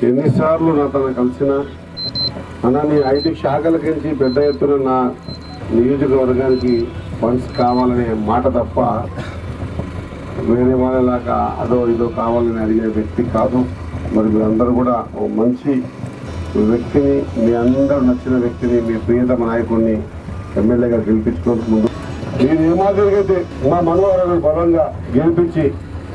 ఎన్నిసార్లు నా తను కలిసిన అన్న నీ 5 శాఖలకించి పెద్ద ఎత్తున నా నియోజకవర్గానికి ఫండ్స్ కావాలనే మాట తప్ప వేరే వాళ్ళలాగా అదో ఇదో కావాలని అడిగే వ్యక్తి కాదు. మరి మీరందరూ కూడా ఓ మంచి వ్యక్తిని, మీ అందరూ నచ్చిన వ్యక్తిని, మీ ప్రియతమ నాయకుడిని ఎమ్మెల్యేగా గెలిపించుకోవడానికి ముందు నేను ఏ మాదిరిగైతే మా మనోహరాన్ని బలంగా గెలిపించి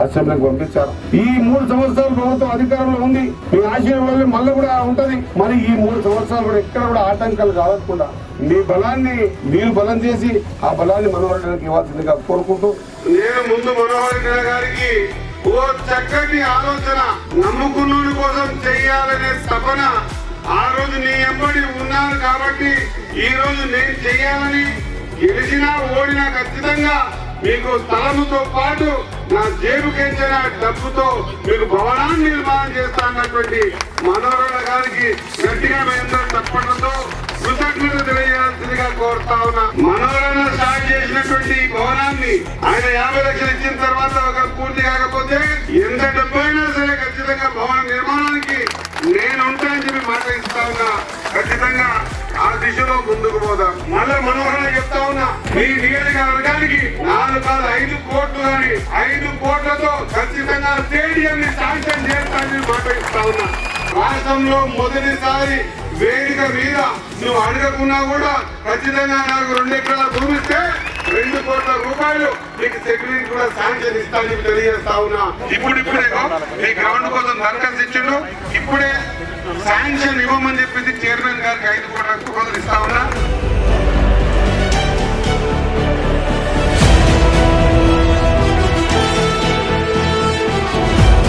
అసెంబ్లీకి పంపించారు. ఈ 3 సంవత్సరాలు ప్రభుత్వం అధికారంలో ఉంది. మీ ఆశీర్వాదం మళ్ళీ కూడా ఉంటది. మరి ఈ 3 సంవత్సరాలు కూడా ఎక్కడ కూడా ఆటంకాలు కావకుండా మీ బలాన్ని మీరు బలం చేసి ఆ బలాన్ని మనోహర్ గారికి ఇవ్వాల్సిందిగా కోరుకుంటూ, నేను ముందు మనోహర్ గారికి ఓ చక్కటి ఆలోచన, నమ్ముకున్నోడి కోసం చెయ్యాలనే తపన ఆ రోజు నీ ఎంబడి ఉన్నాను కాబట్టి ఈ రోజు నేను చెయ్యాలని, గెలిచినా ఓడినా ఖచ్చితంగా మీకు స్థలముతో పాటు నా జేబుకెంచిన డబ్బుతో మీకు భవనాన్ని నిర్మాణం చేస్తా అన్నటువంటి మనోహర గారికి గట్టిగా మేమందరం తప్పడంతో కృతజ్ఞత తెలియజేయాల్సిందిగా కోరుతా ఉన్నా. మనోహర స్టార్ట్ చేసినటువంటి భవనాన్ని ఆయన 50 లక్షలు ఇచ్చిన తర్వాత ఒక పూర్తి కాకపోతే ఎంత డబ్బు అయినా సరే ఖచ్చితంగా భవన నిర్మాణానికి నేను ఉంటానని చెప్పి మాట ఇస్తా ఉన్నా. ఖచ్చితంగా ఆ దిశలో ముందుకు పోదాం. మళ్ళా మనోహరంగా చెప్తా ఉన్నా, మీ నియోజకవర్గానికి 4 కాదు 5 కోట్లు కానీ 5 కోట్లతో ఖచ్చితంగా స్టేడియం ని శాంక్షన్ చేస్తానని మాట ఇస్తా ఉన్నా. రాష్ట్రంలో మొదటిసారి వేదిక మీద నువ్వు అడగకున్నా కూడా ఖచ్చితంగా నాకు 2 ఎకరాల భూమి ఇస్తే 2 కోట్ల రూపాయలు మీకు సెక్యూరిటీ కూడా శాంక్షన్ ఇస్తానని తెలియజేస్తా ఉన్నా. ఇప్పుడిప్పుడే మీ గ్రౌండ్ కోసం దరఖాస్తు ఇచ్చిండు. ఇప్పుడే శాంక్షన్ ఇవ్వమని చెప్పింది చైర్మన్ గారికి 5 కోట్ల రూపాయలు ఇస్తా ఉన్నా.